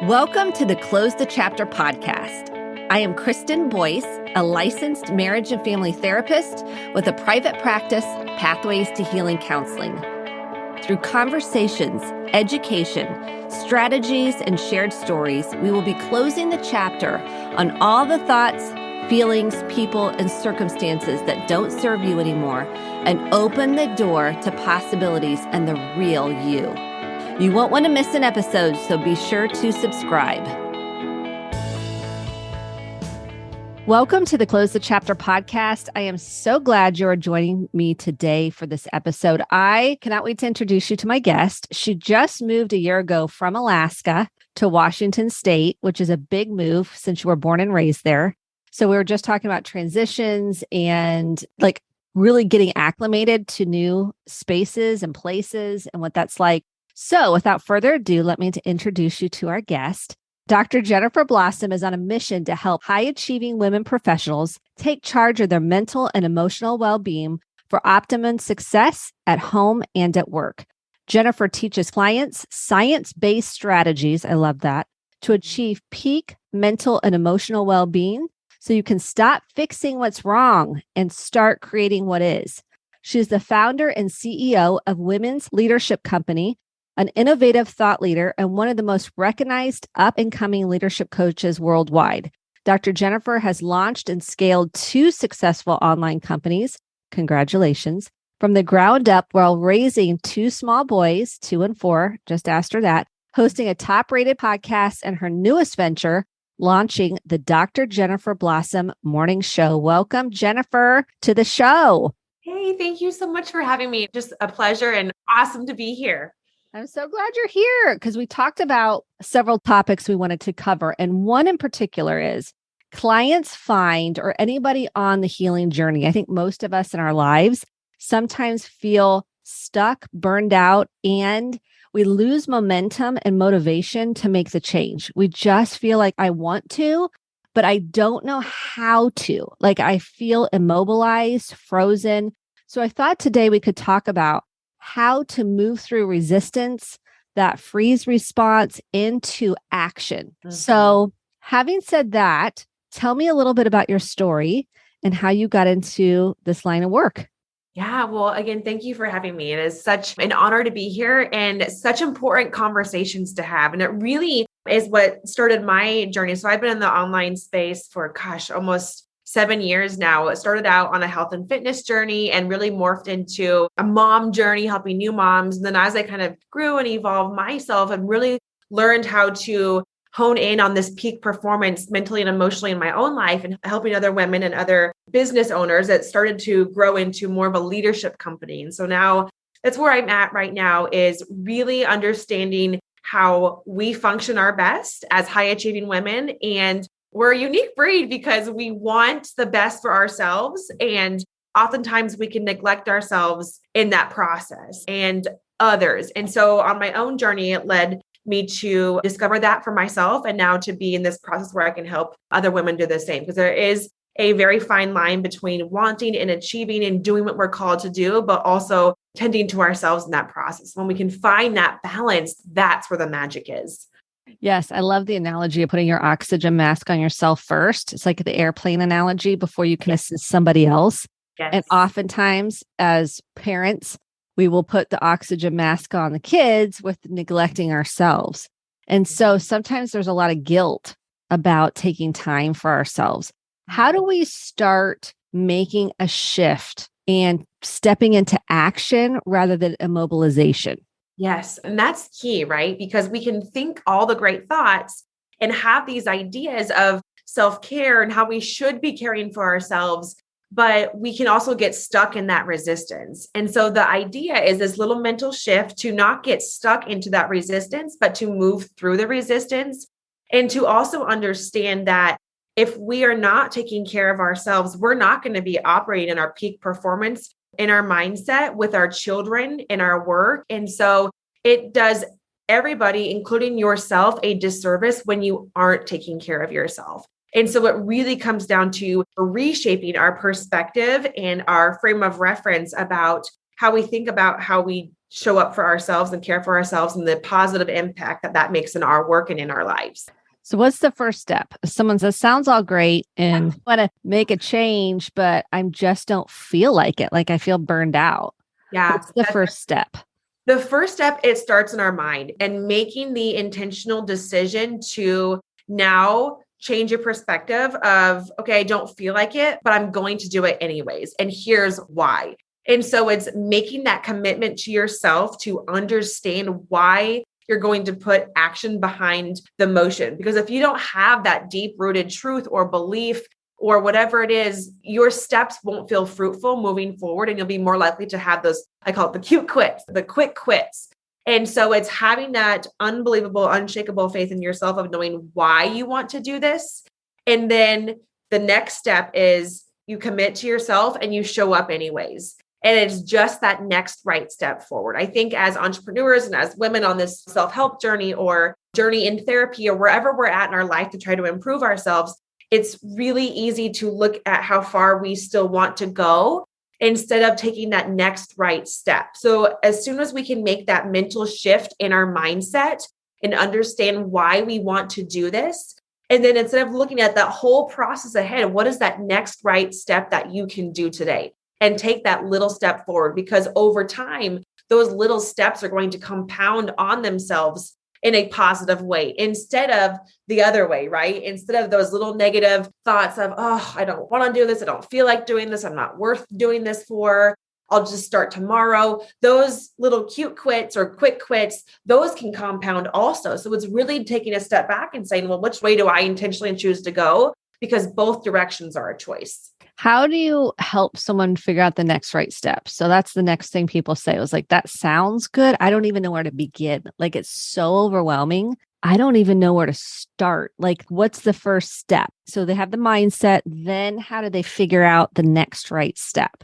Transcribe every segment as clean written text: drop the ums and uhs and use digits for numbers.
Welcome to the Close the Chapter podcast. I am Kristen Boyce, a licensed marriage and family therapist with a private practice, Pathways to Healing Counseling. Through conversations, education, strategies, and shared stories, we will be closing the chapter on all the thoughts, feelings, people, and circumstances that don't serve you anymore and open the door to possibilities and the real you. You won't want to miss an episode, so be sure to subscribe. Welcome to the Close the Chapter podcast. I am so glad you are joining me today for this episode. I cannot wait to introduce you to my guest. She just moved a year ago from Alaska to Washington State, which is a big move since you were born and raised there. So we were just talking about transitions and really getting acclimated to new spaces and places and what that's like. So without further ado, let me introduce you to our guest. Dr. Jennifer Blossom is on a mission to help high-achieving women professionals take charge of their mental and emotional well-being for optimum success at home and at work. Jennifer teaches clients science-based strategies, I love that, to achieve peak mental and emotional well-being so you can stop fixing what's wrong and start creating what is. She is the founder and CEO of Women's Leadership Company, an innovative thought leader, and one of the most recognized up-and-coming leadership coaches worldwide. Dr. Jennifer has launched and scaled 2 successful online companies, congratulations, from the ground up while raising 2 small boys, 2 and 4, just asked her that, hosting a top-rated podcast, and her newest venture, launching the Dr. Jennifer Blossom Morning Show. Welcome, Jennifer, to the show. Hey, thank you so much for having me. Just a pleasure and awesome to be here. I'm so glad you're here because we talked about several topics we wanted to cover. And one in particular is clients find, or anybody on the healing journey, I think most of us in our lives sometimes feel stuck, burned out, and we lose momentum and motivation to make the change. We just feel like I want to, but I don't know how to. I feel immobilized, frozen. So I thought today we could talk about how to move through resistance, that freeze response into action. Mm-hmm. So having said that, tell me a little bit about your story and how you got into this line of work. Yeah, well, again, thank you for having me. It is such an honor to be here and such important conversations to have. And it really is what started my journey. So I've been in the online space for, almost 7 years now. It started out on a health and fitness journey and really morphed into a mom journey, helping new moms. And then as I kind of grew and evolved myself and really learned how to hone in on this peak performance mentally and emotionally in my own life and helping other women and other business owners, it started to grow into more of a leadership company. And so now that's where I'm at right now, is really understanding how we function our best as high achieving women. And we're a unique breed because we want the best for ourselves. And oftentimes we can neglect ourselves in that process and others. And so on my own journey, it led me to discover that for myself and now to be in this process where I can help other women do the same. Because there is a very fine line between wanting and achieving and doing what we're called to do, but also tending to ourselves in that process. When we can find that balance, that's where the magic is. Yes, I love the analogy of putting your oxygen mask on yourself first. It's like the airplane analogy before you can assist somebody else. Yes. And oftentimes as parents, we will put the oxygen mask on the kids with neglecting ourselves. And so sometimes there's a lot of guilt about taking time for ourselves. How do we start making a shift and stepping into action rather than immobilization? Yes. And that's key, right? Because we can think all the great thoughts and have these ideas of self-care and how we should be caring for ourselves, but we can also get stuck in that resistance. And so the idea is this little mental shift to not get stuck into that resistance, but to move through the resistance and to also understand that if we are not taking care of ourselves, we're not going to be operating in our peak performance in our mindset with our children in our work. And so it does everybody, including yourself, a disservice when you aren't taking care of yourself. And so it really comes down to reshaping our perspective and our frame of reference about how we think about how we show up for ourselves and care for ourselves and the positive impact that that makes in our work and in our lives. So what's the first step? If someone says, sounds all great and want to make a change, but I just don't feel like it. Like I feel burned out. Yeah. What's the first step? The first step, it starts in our mind and making the intentional decision to now change your perspective of, okay, I don't feel like it, but I'm going to do it anyways. And here's why. And so it's making that commitment to yourself to understand why you're going to put action behind the motion. Because if you don't have that deep rooted truth or belief or whatever it is, your steps won't feel fruitful moving forward. And you'll be more likely to have those, I call it the cute quits, the quick quits. And so it's having that unbelievable, unshakable faith in yourself of knowing why you want to do this. And then the next step is you commit to yourself and you show up anyways. And it's just that next right step forward. I think as entrepreneurs and as women on this self-help journey or journey in therapy or wherever we're at in our life to try to improve ourselves, it's really easy to look at how far we still want to go instead of taking that next right step. So as soon as we can make that mental shift in our mindset and understand why we want to do this, and then instead of looking at that whole process ahead, what is that next right step that you can do today? And take that little step forward, because over time, those little steps are going to compound on themselves in a positive way instead of the other way, right? Instead of those little negative thoughts of, oh, I don't want to do this. I don't feel like doing this. I'm not worth doing this for. I'll just start tomorrow. Those little cute quits or quick quits, those can compound also. So it's really taking a step back and saying, well, which way do I intentionally choose to go? Because both directions are a choice. How do you help someone figure out the next right step? So that's the next thing people say. It was like, that sounds good. I don't even know where to begin. Like, it's so overwhelming. I don't even know where to start. Like, what's the first step? So they have the mindset. Then how do they figure out the next right step?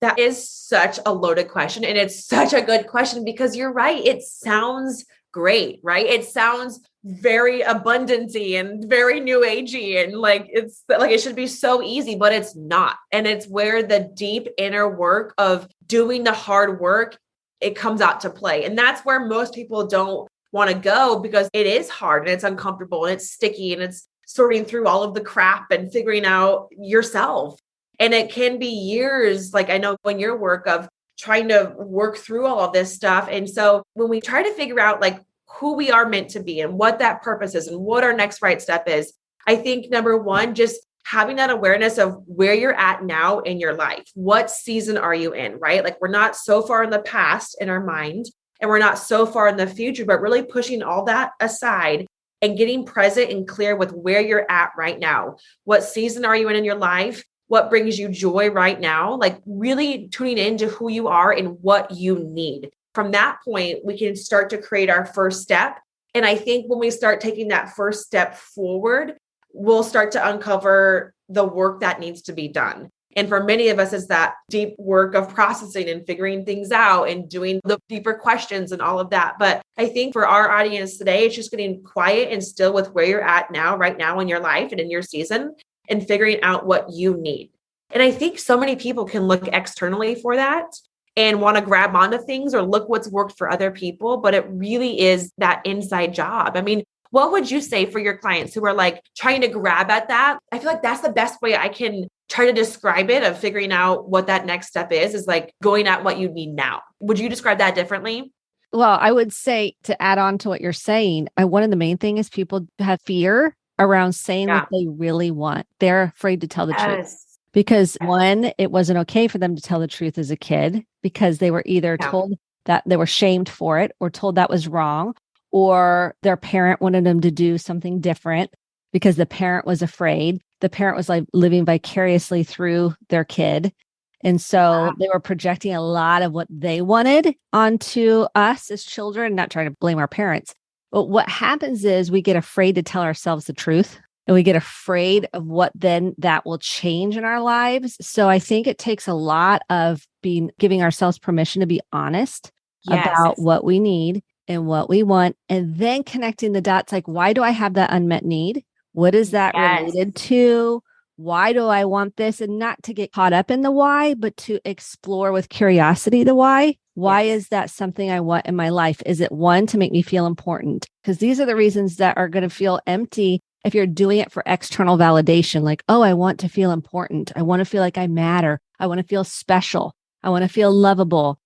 That is such a loaded question. And it's such a good question because you're right. It sounds great, right? It sounds very abundancy and very new agey. And like, it's like, it should be so easy, but it's not. And it's where the deep inner work of doing the hard work, it comes out to play. And that's where most people don't want to go because it is hard and it's uncomfortable and it's sticky and it's sorting through all of the crap and figuring out yourself. And it can be years, like I know in your work of trying to work through all of this stuff. And so when we try to figure out like who we are meant to be and what that purpose is and what our next right step is, I think number one, just having that awareness of where you're at now in your life. What season are you in, right? Like we're not so far in the past in our mind and we're not so far in the future, but really pushing all that aside and getting present and clear with where you're at right now. What season are you in your life? What brings you joy right now? Like really tuning into who you are and what you need. From that point, we can start to create our first step. And I think when we start taking that first step forward, we'll start to uncover the work that needs to be done. And for many of us, it's that deep work of processing and figuring things out and doing the deeper questions and all of that. But I think for our audience today, it's just getting quiet and still with where you're at now, right now in your life and in your season, and figuring out what you need. And I think so many people can look externally for that and want to grab onto things or look what's worked for other people, but it really is that inside job. I mean, what would you say for your clients who are like trying to grab at that? I feel like that's the best way I can try to describe it of figuring out what that next step is like going at what you need now. Would you describe that differently? Well, I would say to add on to what you're saying, one of the main things is people have fear around saying what they really want. They're afraid to tell the truth. Because one, it wasn't okay for them to tell the truth as a kid because they were either told that they were shamed for it or told that was wrong, or their parent wanted them to do something different because the parent was afraid. The parent was like living vicariously through their kid. And so they were projecting a lot of what they wanted onto us as children, not trying to blame our parents. But what happens is we get afraid to tell ourselves the truth. And we get afraid of what then that will change in our lives. So I think it takes a lot of giving ourselves permission to be honest about what we need and what we want, and then connecting the dots. Like, why do I have that unmet need? What is that related to? why do I want this? And not to get caught up in the why, but to explore with curiosity the why. Why is that something I want in my life? Is it one, to make me feel important? Because these are the reasons that are going to feel empty if you're doing it for external validation. Like, oh, I want to feel important. I want to feel like I matter. I want to feel special. I want to feel lovable.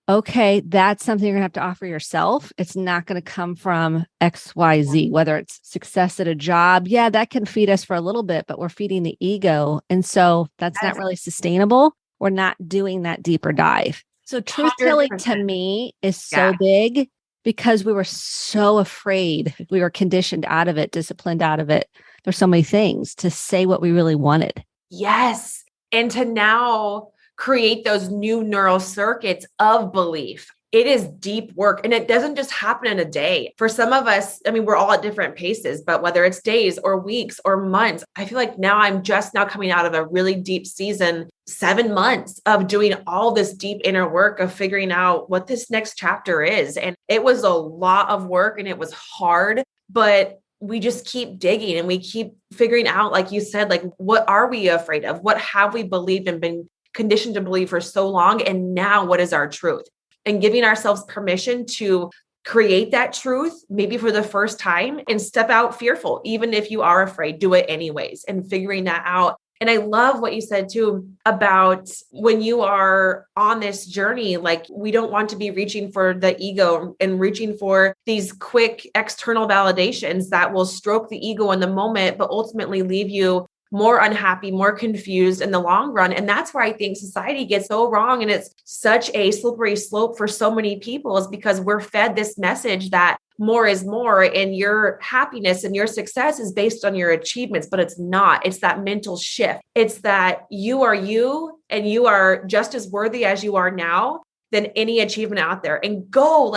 Okay, that's something you're going to have to offer yourself. It's not going to come from XYZ, whether it's success at a job. Yeah, that can feed us for a little bit, but we're feeding the ego. And so that's not really sustainable. We're not doing that deeper dive. So truth telling to me is so big because we were so afraid. We were conditioned out of it, disciplined out of it. There's so many things to say what we really wanted. Yes. And to now create those new neural circuits of belief. It is deep work, and it doesn't just happen in a day. For some of us, I mean, we're all at different paces, but whether it's days or weeks or months, I feel like now I'm just now coming out of a really deep season, 7 months of doing all this deep inner work of figuring out what this next chapter is. And it was a lot of work and it was hard, but we just keep digging and we keep figuring out, like you said, like, what are we afraid of? What have we believed and been conditioned to believe for so long? And now what is our truth? And giving ourselves permission to create that truth, maybe for the first time, and step out fearful. Even if you are afraid, do it anyways, and figuring that out. And I love what you said too about when you are on this journey, like, we don't want to be reaching for the ego and reaching for these quick external validations that will stroke the ego in the moment, but ultimately leave you more unhappy, more confused in the long run. And that's where I think society gets so wrong. And it's such a slippery slope for so many people, is because we're fed this message that more is more, and your happiness and your success is based on your achievements, but it's not. It's that mental shift. It's that you are you, and you are just as worthy as you are now than any achievement out there. And go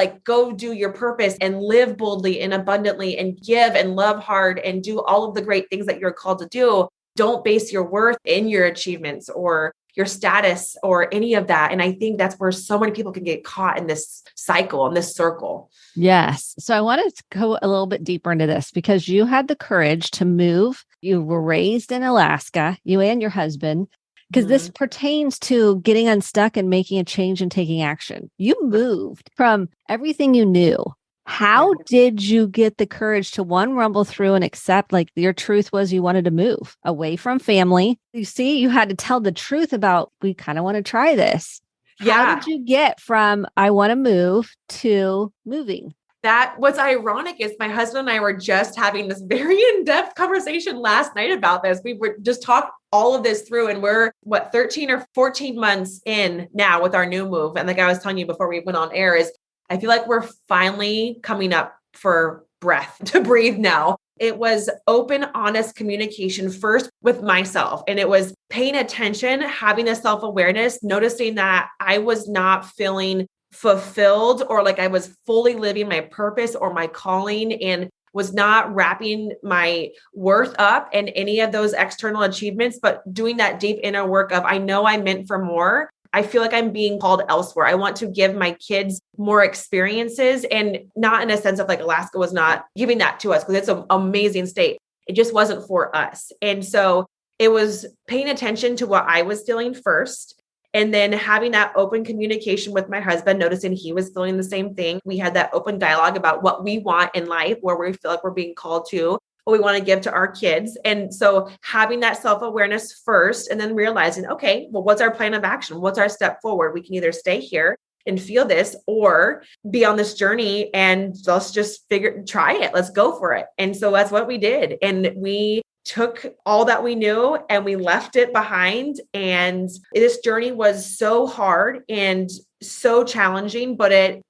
do your purpose and live boldly and abundantly and give and love hard and do all of the great things that you're called to do. Don't base your worth in your achievements or your status or any of that. And I think that's where so many people can get caught in this cycle, in this circle. Yes. So I wanted to go a little bit deeper into this because you had the courage to move. You were raised in Alaska, you and your husband, because this pertains to getting unstuck and making a change and taking action. You moved from everything you knew. How did you get the courage to, one, rumble through and accept, like, your truth was you wanted to move away from family? You see, you had to tell the truth about, we kind of want to try this. How did you get from I want to move to moving? That what's ironic is my husband and I were just having this very in-depth conversation last night about this. We were just talking all of this through, and we're 13 or 14 months in now with our new move. And like I was telling you before we went on air, is I feel like we're finally coming up for breath to breathe now. It was open, honest communication first with myself. And it was paying attention, having a self-awareness, noticing that I was not feeling fulfilled or like I was fully living my purpose or my calling, and was not wrapping my worth up in any of those external achievements, but doing that deep inner work of, I know I'm meant for more. I feel like I'm being called elsewhere. I want to give my kids more experiences, and not in a sense of like Alaska was not giving that to us, because it's an amazing state. It just wasn't for us. And so it was paying attention to what I was feeling first, and then having that open communication with my husband, noticing he was feeling the same thing. We had that open dialogue about what we want in life, where we feel like we're being called to, what we want to give to our kids. And so having that self-awareness first, and then realizing, okay, well, what's our plan of action? What's our step forward? We can either stay here and feel this, or be on this journey and let's just try it. Let's go for it. And so that's what we did. And we took all that we knew and we left it behind. And this journey was so hard and so challenging, but it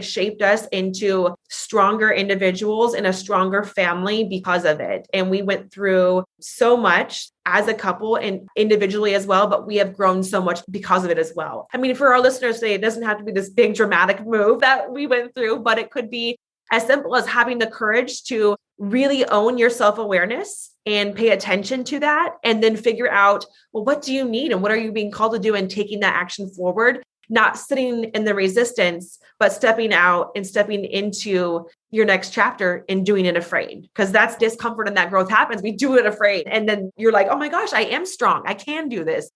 shaped us into stronger individuals and a stronger family because of it. And we went through so much as a couple and individually as well, but we have grown so much because of it as well. I mean, for our listeners today, it doesn't have to be this big dramatic move that we went through, but it could be as simple as having the courage to really own your self-awareness and pay attention to that, and then figure out, well, what do you need and what are you being called to do, and taking that action forward. not sitting in the resistance, but stepping out and stepping into your next chapter and doing it afraid. Because that's discomfort and that growth happens. We do it afraid. And then you're like, oh my gosh, I am strong. I can do this.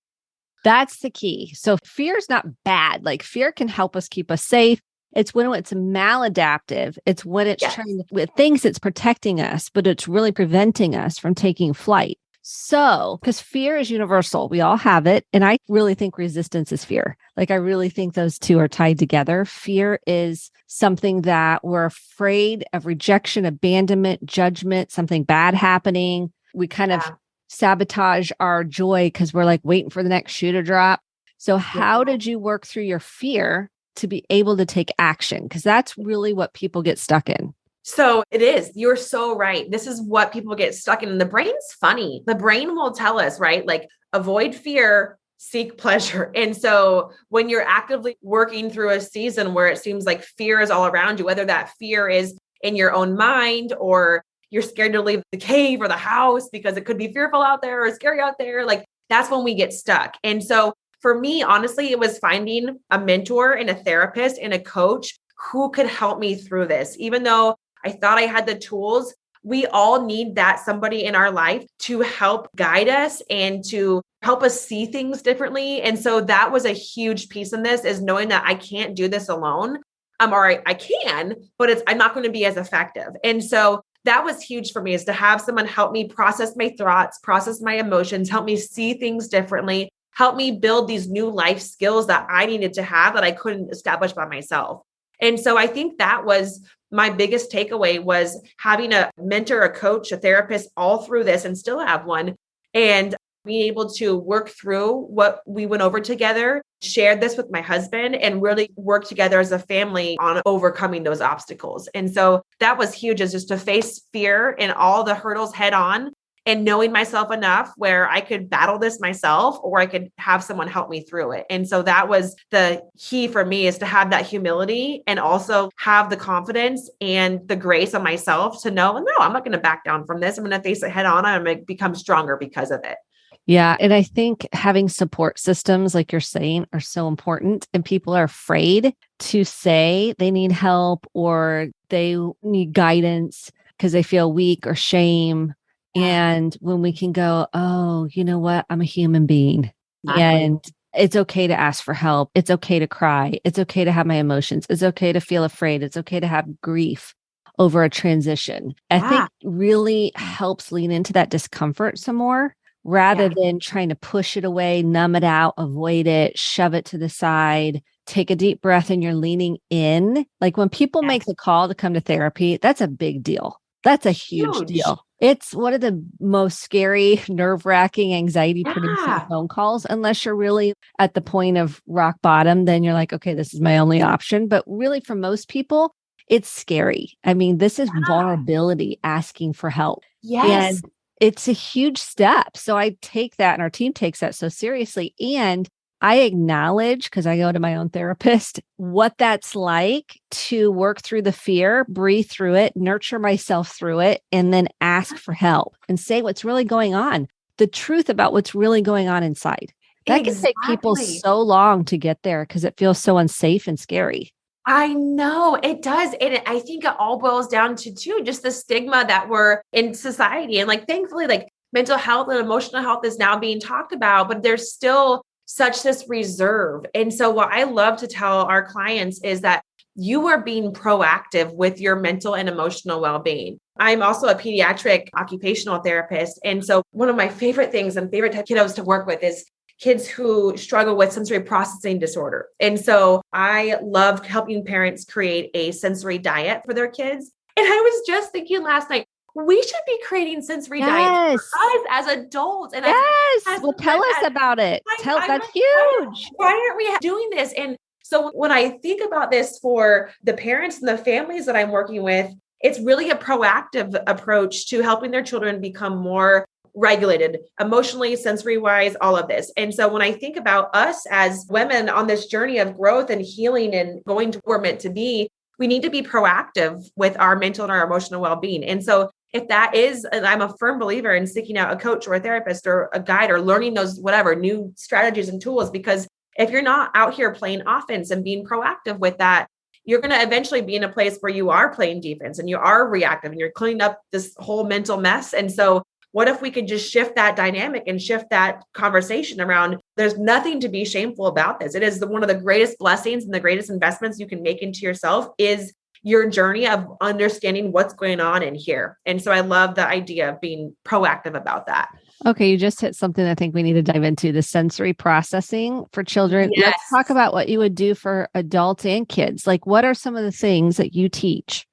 That's the key. So fear is not bad. Like fear can help us keep us safe. It's when it's maladaptive. It's when it's it thinks it's protecting us, but it's really preventing us from taking flight. So, because fear is universal, we all have it. And I really think resistance is fear. Like, I really think those two are tied together. Fear is something that we're afraid of rejection, abandonment, judgment, something bad happening. We kind of sabotage our joy because we're like waiting for the next shoe to drop. So how did you work through your fear to be able to take action? Because that's really what people get stuck in. So it is. You're so right. This is what people get stuck in. And the brain's funny. The brain will tell us, right? Like avoid fear, seek pleasure. And so when you're actively working through a season where it seems like fear is all around you, whether that fear is in your own mind or you're scared to leave the cave or the house because it could be fearful out there or scary out there, like that's when we get stuck. And so for me, honestly, it was finding a mentor and a therapist and a coach who could help me through this. Even though I thought I had the tools, we all need that somebody in our life to help guide us and to help us see things differently. And so that was a huge piece in this, is knowing that I can't do this alone. Or I can, but I'm not going to be as effective. And so that was huge for me, is to have someone help me process my thoughts, process my emotions, help me see things differently, help me build these new life skills that I needed to have that I couldn't establish by myself. And so I think that was my biggest takeaway, was having a mentor, a coach, a therapist all through this, and still have one, and being able to work through what we went over together, shared this with my husband, and really work together as a family on overcoming those obstacles. And so that was huge, is just to face fear and all the hurdles head on, and knowing myself enough where I could battle this myself, or I could have someone help me through it. And so that was the key for me, is to have that humility and also have the confidence and the grace on myself to know, no, I'm not going to back down from this. I'm going to face it head on. I'm going to become stronger because of it. Yeah. And I think having support systems, like you're saying, are so important. And people are afraid to say they need help or they need guidance because they feel weak or shame. And when we can go, oh, you know what? I'm a human being. Exactly. And it's okay to ask for help. It's okay to cry. It's okay to have my emotions. It's okay to feel afraid. It's okay to have grief over a transition. I think really helps lean into that discomfort some more, rather than trying to push it away, numb it out, avoid it, shove it to the side. Take a deep breath and you're leaning in. Like when people make the call to come to therapy, that's a big deal. That's a huge deal. It's one of the most scary, nerve-wracking, anxiety-producing phone calls. Unless you're really at the point of rock bottom, then you're like, okay, this is my only option. But really, for most people, it's scary. I mean, this is vulnerability, asking for help. Yes. And it's a huge step. So I take that, and our team takes that so seriously. And I acknowledge, because I go to my own therapist, what that's like to work through the fear, breathe through it, nurture myself through it, and then ask for help and say what's really going on, the truth about what's really going on inside. That can take people so long to get there because it feels so unsafe and scary. I know it does. And I think it all boils down to just the stigma that we're in society. And like, thankfully, like mental health and emotional health is now being talked about, but there's still such this reserve. And so what I love to tell our clients is that you are being proactive with your mental and emotional well-being. I'm also a pediatric occupational therapist. And so one of my favorite things and favorite kiddos to work with is kids who struggle with sensory processing disorder. And so I love helping parents create a sensory diet for their kids. And I was just thinking last night, we should be creating sensory diets for us as adults. And well, tell us about it. That's huge. Why aren't we doing this? And so when I think about this for the parents and the families that I'm working with, it's really a proactive approach to helping their children become more regulated emotionally, sensory wise, all of this. And so when I think about us as women on this journey of growth and healing and going to where we're meant to be, we need to be proactive with our mental and our emotional well-being. And so if that is, and I'm a firm believer in seeking out a coach or a therapist or a guide or learning those, whatever, new strategies and tools, because if you're not out here playing offense and being proactive with that, you're going to eventually be in a place where you are playing defense and you are reactive and you're cleaning up this whole mental mess. And so what if we could just shift that dynamic and shift that conversation around, there's nothing to be shameful about this. It is one of the greatest blessings and the greatest investments you can make into yourself is your journey of understanding what's going on in here. And so I love the idea of being proactive about that. Okay, you just hit something I think we need to dive into, the sensory processing for children. Yes. Let's talk about what you would do for adults and kids. Like, what are some of the things that you teach?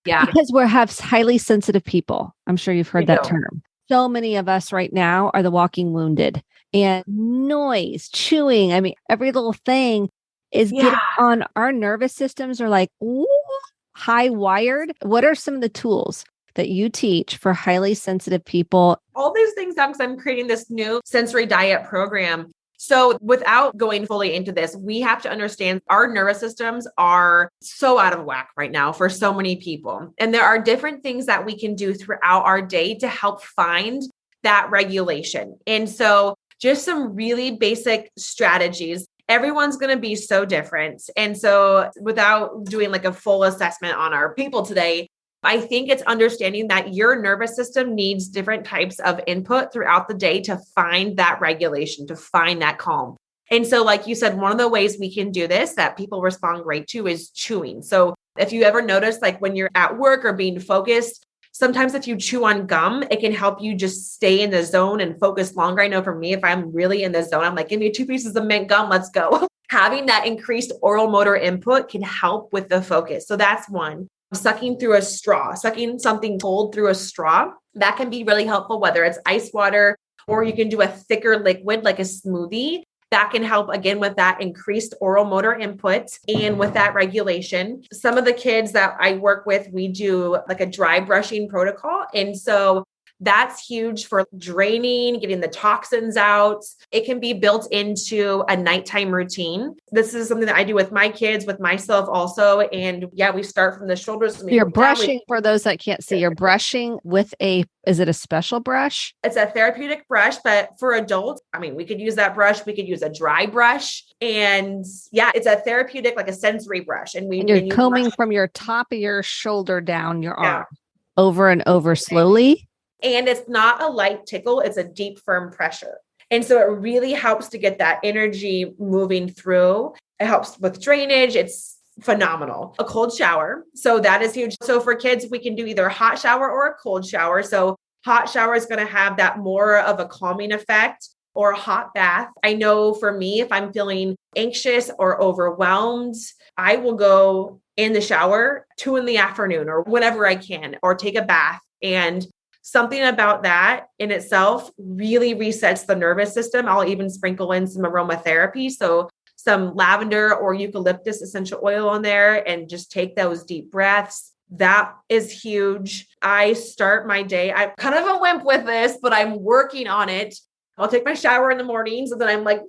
Yeah. Because we have highly sensitive people. I'm sure you've heard that term. So many of us right now are the walking wounded, and noise, chewing. I mean, every little thing is getting on our nervous systems are like high wired. What are some of the tools that you teach for highly sensitive people? All these things down because I'm creating this new sensory diet program. So without going fully into this, we have to understand our nervous systems are so out of whack right now for so many people. And there are different things that we can do throughout our day to help find that regulation. And so just some really basic strategies. Everyone's going to be so different. And so without doing like a full assessment on our people today, I think it's understanding that your nervous system needs different types of input throughout the day to find that regulation, to find that calm. And so, like you said, one of the ways we can do this that people respond great to is chewing. So if you ever notice, like when you're at work or being focused, sometimes if you chew on gum, it can help you just stay in the zone and focus longer. I know for me, if I'm really in the zone, I'm like, give me 2 pieces of mint gum, let's go. Having that increased oral motor input can help with the focus. So that's one. Sucking through a straw, sucking something cold through a straw, that can be really helpful, whether it's ice water or you can do a thicker liquid like a smoothie. That can help again with that increased oral motor input and with that regulation. Some of the kids that I work with, we do like a dry brushing protocol. And so that's huge for draining, getting the toxins out. It can be built into a nighttime routine. This is something that I do with my kids, with myself also. And we start from the shoulders. You're brushing, for those that can't see, you're brushing with is it a special brush? It's a therapeutic brush, but for adults, I mean, we could use that brush. We could use a dry brush. And it's a therapeutic, like a sensory brush. And you're combing from your top of your shoulder down your arm over and over slowly. And it's not a light tickle, it's a deep, firm pressure. And so it really helps to get that energy moving through. It helps with drainage. It's phenomenal. A cold shower. So that is huge. So for kids, we can do either a hot shower or a cold shower. So hot shower is going to have that more of a calming effect, or a hot bath. I know for me, if I'm feeling anxious or overwhelmed, I will go in the shower 2 p.m. or whenever I can, or take a bath. And something about that in itself really resets the nervous system. I'll even sprinkle in some aromatherapy. So some lavender or eucalyptus essential oil in there and just take those deep breaths. That is huge. I start my day. I'm kind of a wimp with this, but I'm working on it. I'll take my shower in the mornings and then I'm like,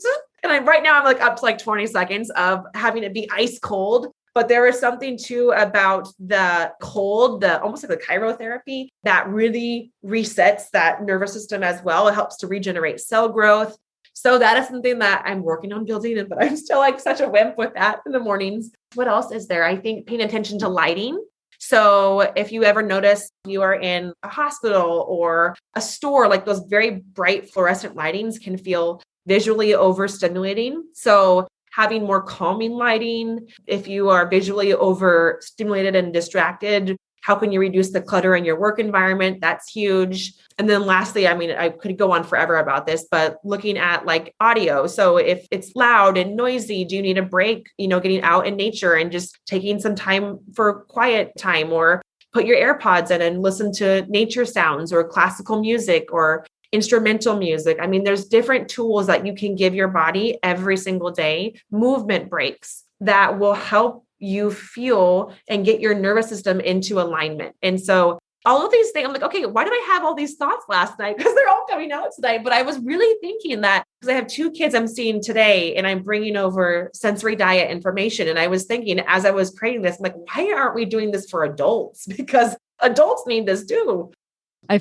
right now I'm like up to like 20 seconds of having it be ice cold. But there is something too about the cold, almost like the cryotherapy that really resets that nervous system as well. It helps to regenerate cell growth. So that is something that I'm working on building in, but I'm still like such a wimp with that in the mornings. What else is there? I think paying attention to lighting. So if you ever notice you are in a hospital or a store, like those very bright fluorescent lightings can feel visually overstimulating. So having more calming lighting. If you are visually overstimulated and distracted, how can you reduce the clutter in your work environment? That's huge. And then lastly, I mean, I could go on forever about this, but looking at like audio. So if it's loud and noisy, do you need a break, getting out in nature and just taking some time for quiet time, or put your AirPods in and listen to nature sounds or classical music or instrumental music. I mean, there's different tools that you can give your body every single day, movement breaks that will help you feel and get your nervous system into alignment. And so all of these things, I'm like, okay, why did I have all these thoughts last night? Because they're all coming out tonight. But I was really thinking that because I have 2 kids I'm seeing today and I'm bringing over sensory diet information. And I was thinking as I was creating this, I'm like, why aren't we doing this for adults? Because adults need this too. I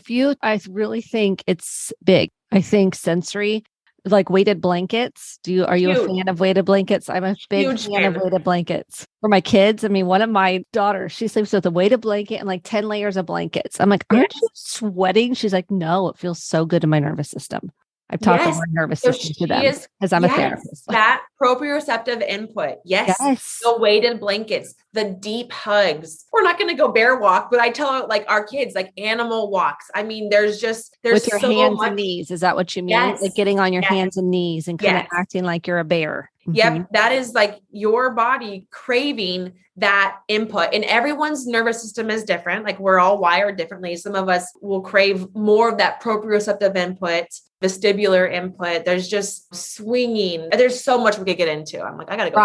really think it's big. I think sensory Like weighted blankets. Are you a Huge, fan of weighted blankets? I'm a big huge fan of fan. weighted blankets for my kids. I mean, one of my daughters, she sleeps with a weighted blanket and like 10 layers of blankets. I'm like, aren't you Yes. sweating? She's like, no, it feels so good in my nervous system. I've talked Yes. about nervous So system to she them is, because I'm a yes, therapist. that proprioceptive input. Yes. Yes. The weighted blankets, the deep hugs. We're not going to go bear walk, but I tell like our kids, like animal walks. I mean, there's With your so hands much. and knees. Is that what you mean? Yes. Like getting on your Yes. hands and knees and kind of Yes. acting like you're a bear. Yep. That is like your body craving that input, and everyone's nervous system is different. Like we're all wired differently. Some of us will crave more of that proprioceptive input, vestibular input. There's just swinging. There's so much we could get into. I'm like, I got to go.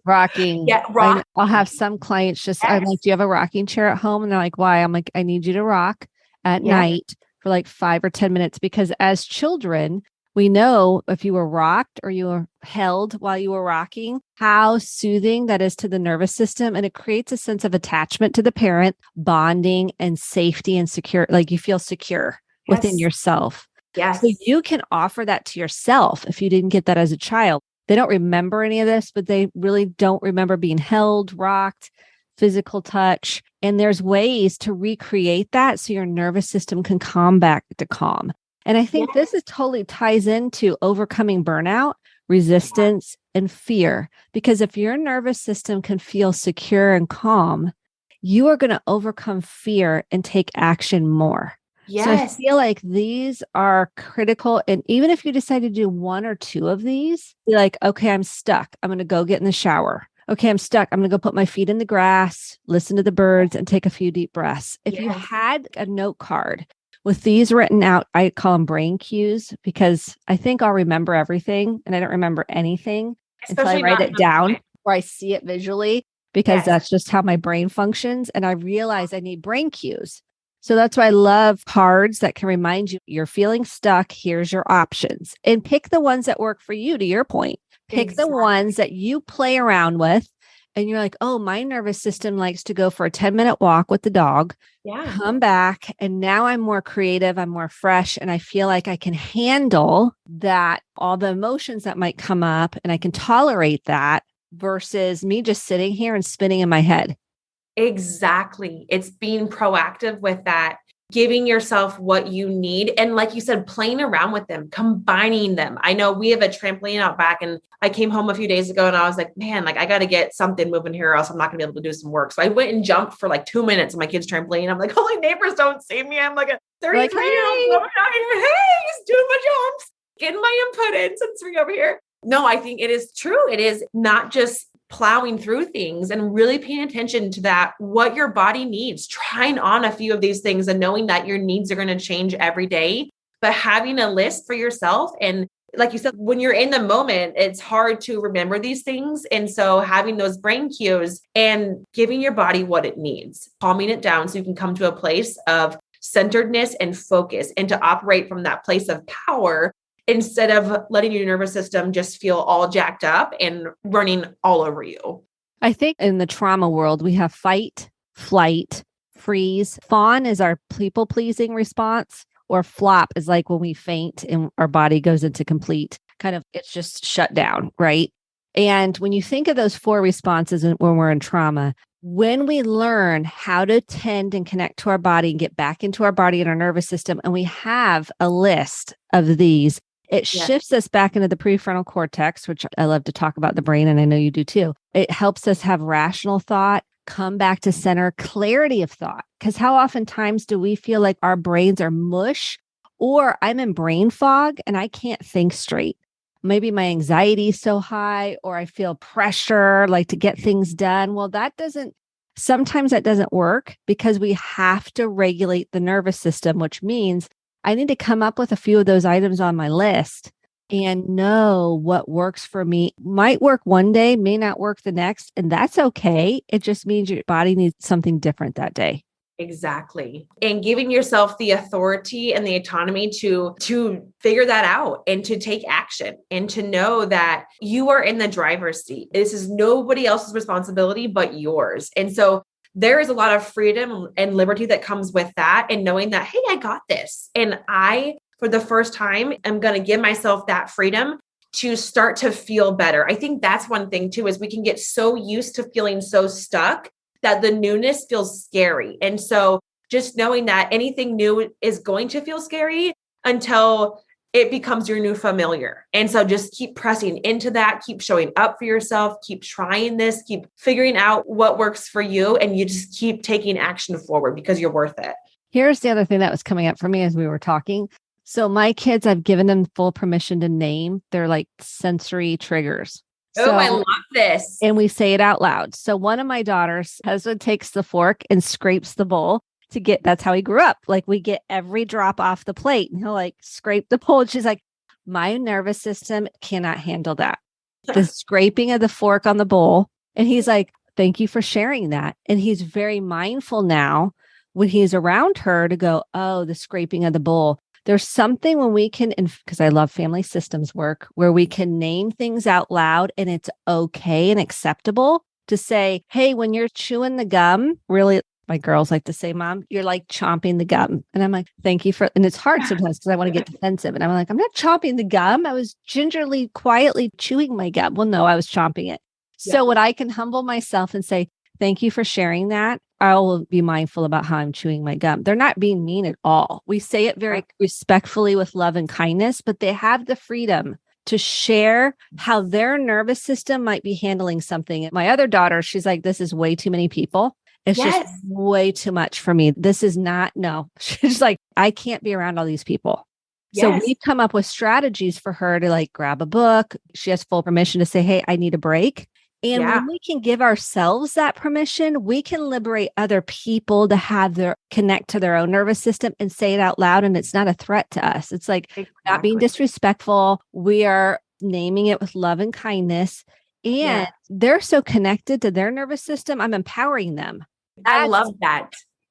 Rocking. Yeah. Rock. I'll have some clients just, I'm like, do you have a rocking chair at home? And they're like, why? I'm like, I need you to rock at night for like 5 or 10 minutes, because as children, we know if you were rocked or you were held while you were rocking, how soothing that is to the nervous system. And it creates a sense of attachment to the parent, bonding and safety and secure. Like you feel secure within yourself. Yes. So you can offer that to yourself if you didn't get that as a child. They don't remember any of this, but they really don't remember being held, rocked, physical touch. And there's ways to recreate that so your nervous system can come back to calm. And I think this is totally ties into overcoming burnout, resistance, and fear. Because if your nervous system can feel secure and calm, you are going to overcome fear and take action more. Yes. So I feel like these are critical. And even if you decide to do 1 or 2 of these, be like, okay, I'm stuck. I'm going to go get in the shower. Okay, I'm stuck. I'm going to go put my feet in the grass, listen to the birds, and take a few deep breaths. If you had a note card with these written out, I call them brain cues, because I think I'll remember everything and I don't remember anything until I write it down or I see it visually, because that's just how my brain functions. And I realize I need brain cues. So that's why I love cards that can remind you you're feeling stuck. Here's your options, and pick the ones that work for you. To your point, pick the ones that you play around with. And you're like, oh, my nervous system likes to go for a 10-minute walk with the dog, come back. And now I'm more creative. I'm more fresh. And I feel like I can handle that, all the emotions that might come up, and I can tolerate that versus me just sitting here and spinning in my head. Exactly. It's being proactive with that, giving yourself what you need. And like you said, playing around with them, combining them. I know we have a trampoline out back, and I came home a few days ago and I was like, man, like I got to get something moving here or else I'm not gonna be able to do some work. So I went and jumped for like 2 minutes on my kid's trampoline. I'm like, holy neighbors don't see me. I'm like a 33-year-old woman out here. Hey, just doing my jumps, getting my input in since we're over here. No, I think it is true. It is not just plowing through things and really paying attention to that, what your body needs, trying on a few of these things and knowing that your needs are going to change every day, but having a list for yourself. And like you said, when you're in the moment, it's hard to remember these things. And so having those brain cues and giving your body what it needs, calming it down so you can come to a place of centeredness and focus, and to operate from that place of power, instead of letting your nervous system just feel all jacked up and running all over you. I think in the trauma world, we have fight, flight, freeze. Fawn is our people-pleasing response, or flop is like when we faint and our body goes into complete kind of, it's just shut down, right? And when you think of those 4 responses when we're in trauma, when we learn how to tend and connect to our body and get back into our body and our nervous system, and we have a list of these, it shifts us back into the prefrontal cortex, which I love to talk about the brain, and I know you do too. It helps us have rational thought, come back to center, clarity of thought. Because how often times do we feel like our brains are mush, or I'm in brain fog and I can't think straight? Maybe my anxiety is so high, or I feel pressure like to get things done. Well, sometimes that doesn't work, because we have to regulate the nervous system, which means I need to come up with a few of those items on my list and know what works for me. Might work one day, may not work the next, and that's okay. It just means your body needs something different that day. Exactly. And giving yourself the authority and the autonomy to figure that out and to take action, and to know that you are in the driver's seat. This is nobody else's responsibility but yours. And so there is a lot of freedom and liberty that comes with that, and knowing that, hey, I got this. And I, for the first time, I'm going to give myself that freedom to start to feel better. I think that's one thing too, is we can get so used to feeling so stuck that the newness feels scary. And so just knowing that anything new is going to feel scary until it becomes your new familiar. And so just keep pressing into that, keep showing up for yourself, keep trying this, keep figuring out what works for you. And you just keep taking action forward because you're worth it. Here's the other thing that was coming up for me as we were talking. So my kids, I've given them full permission to name their like sensory triggers. Oh, I love this. And we say it out loud. So one of my daughters' husband takes the fork and scrapes the bowl to get, that's how he grew up. Like we get every drop off the plate and he'll like scrape the bowl. And she's like, my nervous system cannot handle that. The scraping of the fork on the bowl. And he's like, thank you for sharing that. And he's very mindful now when he's around her to go, oh, the scraping of the bowl. There's something when we can, because I love family systems work, where we can name things out loud and it's okay and acceptable to say, hey, when you're chewing the gum, really, my girls like to say, Mom, you're like chomping the gum. And I'm like, thank you for, and it's hard sometimes because I want to get defensive. And I'm like, I'm not chomping the gum. I was gingerly, quietly chewing my gum. Well, no, I was chomping it. So when I can humble myself and say, thank you for sharing that, I will be mindful about how I'm chewing my gum. They're not being mean at all. We say it very respectfully with love and kindness, but they have the freedom to share how their nervous system might be handling something. My other daughter, she's like, this is way too many people. It's just way too much for me. This is not, no. She's like, I can't be around all these people. So we've come up with strategies for her to like grab a book. She has full permission to say, hey, I need a break. And when we can give ourselves that permission, we can liberate other people to have their connect to their own nervous system and say it out loud. And it's not a threat to us. It's like not being disrespectful. We are naming it with love and kindness. And they're so connected to their nervous system. I'm empowering them. I love that.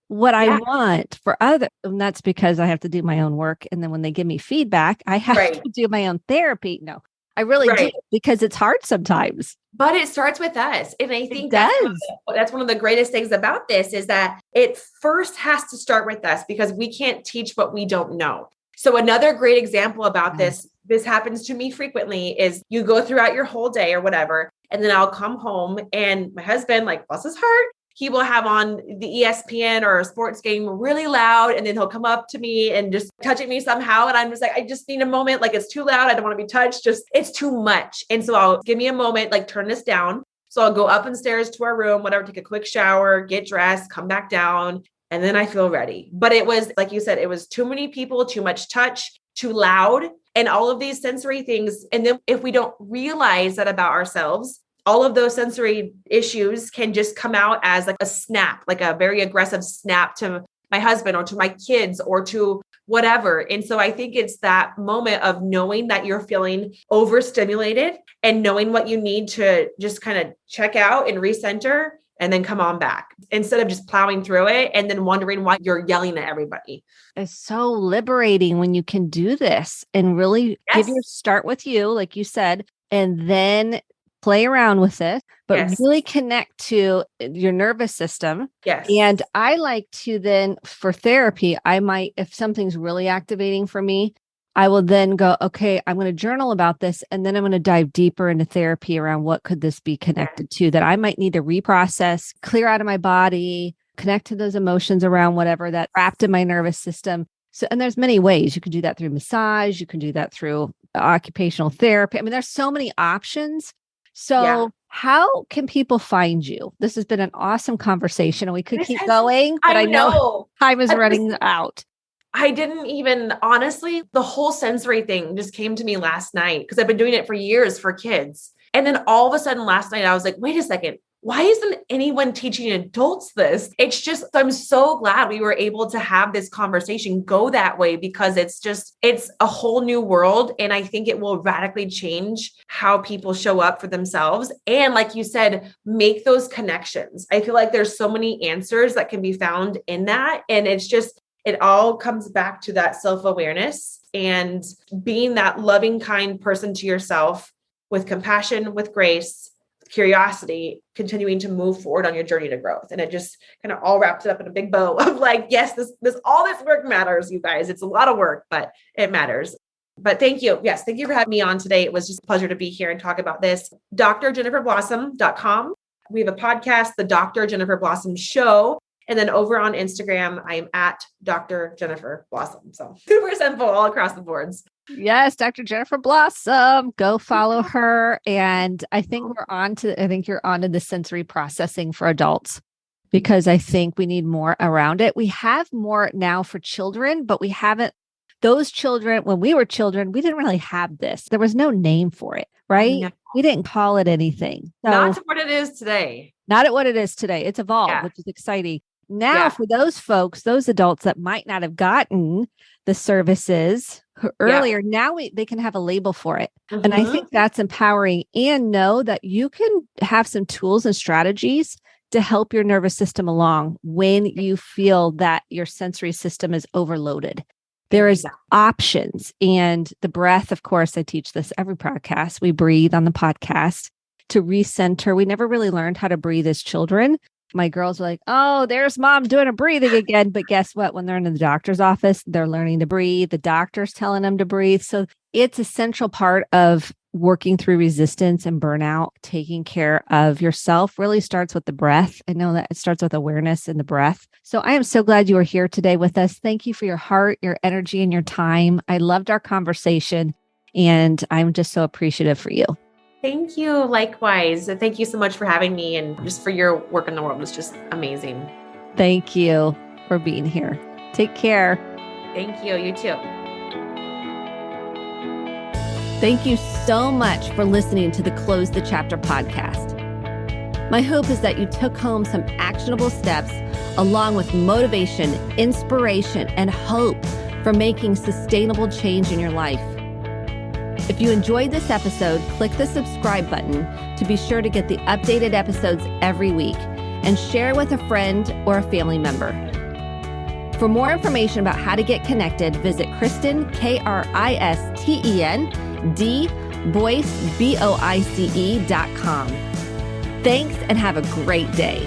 What I want for others, and that's because I have to do my own work. And then when they give me feedback, I have to do my own therapy. No, I really do, because it's hard sometimes. But it starts with us. And I think that's one of the greatest things about this is that it first has to start with us because we can't teach what we don't know. So another great example about this happens to me frequently, is you go throughout your whole day or whatever, and then I'll come home and my husband, like, bless his heart, he will have on the ESPN or a sports game really loud. And then he'll come up to me and just touching me somehow. And I'm just like, I just need a moment. Like, it's too loud. I don't want to be touched. Just, it's too much. And so I'll give me a moment, like turn this down. So I'll go up and stairs to our room, whatever, take a quick shower, get dressed, come back down. And then I feel ready. But it was, like you said, it was too many people, too much touch, too loud, and all of these sensory things. And then if we don't realize that about ourselves, all of those sensory issues can just come out as like a snap, like a very aggressive snap to my husband or to my kids or to whatever. And so I think it's that moment of knowing that you're feeling overstimulated and knowing what you need to just kind of check out and recenter and then come on back instead of just plowing through it and then wondering why you're yelling at everybody. It's so liberating when you can do this and really start with you, like you said, and then play around with it, but really connect to your nervous system. Yes. And I like to then, for therapy, I might, if something's really activating for me, I will then go, okay, I'm going to journal about this. And then I'm going to dive deeper into therapy around what could this be connected to that I might need to reprocess, clear out of my body, connect to those emotions around whatever that wrapped in my nervous system. So, and there's many ways you can do that through massage. You can do that through occupational therapy. I mean, there's so many options. So how can people find you? This has been an awesome conversation and we could keep going, but I know time is running out. I didn't even, honestly, the whole sensory thing just came to me last night because I've been doing it for years for kids. And then all of a sudden last night, I was like, wait a second. Why isn't anyone teaching adults this? It's just, I'm so glad we were able to have this conversation go that way because it's a whole new world. And I think it will radically change how people show up for themselves. And like you said, make those connections. I feel like there's so many answers that can be found in that. And it's just, it all comes back to that self-awareness and being that loving, kind person to yourself with compassion, with grace, curiosity, continuing to move forward on your journey to growth. And it just kind of all wraps it up in a big bow of like, yes, all this work matters, you guys. It's a lot of work, but it matters. But thank you. Yes. Thank you for having me on today. It was just a pleasure to be here and talk about this. drjenniferblossom.com. We have a podcast, the Dr. Jennifer Blossom Show. And then over on Instagram, I am at Dr. Jennifer Blossom. So super simple all across the boards. Yes, Dr. Jennifer Blossom. Go follow her. And I think you're on to the sensory processing for adults, because I think we need more around it. We have more now for children, but we haven't. Those children, when we were children, we didn't really have this. There was no name for it, right? No. We didn't call it anything. So, not what it is today. Not at what it is today. It's evolved, which is exciting. Now, for those folks, those adults that might not have gotten the services earlier, now they can have a label for it. Mm-hmm. And I think that's empowering, and know that you can have some tools and strategies to help your nervous system along when you feel that your sensory system is overloaded. There is options, and the breath, of course, I teach this every podcast. We breathe on the podcast to recenter. We never really learned how to breathe as children. My girls were like, oh, there's mom doing a breathing again. But guess what? When they're in the doctor's office, they're learning to breathe. The doctor's telling them to breathe. So it's a central part of working through resistance and burnout. Taking care of yourself really starts with the breath. I know that it starts with awareness in the breath. So I am so glad you are here today with us. Thank you for your heart, your energy, and your time. I loved our conversation, and I'm just so appreciative for you. Thank you. Likewise. Thank you so much for having me, and just for your work in the world. It's just amazing. Thank you for being here. Take care. Thank you. You too. Thank you so much for listening to the Close the Chapter podcast. My hope is that you took home some actionable steps, along with motivation, inspiration, and hope for making sustainable change in your life. If you enjoyed this episode, click the subscribe button to be sure to get the updated episodes every week, and share with a friend or a family member. For more information about how to get connected, visit Kristen, KRISTEN, DBoice, BOICE.com. Thanks, and have a great day.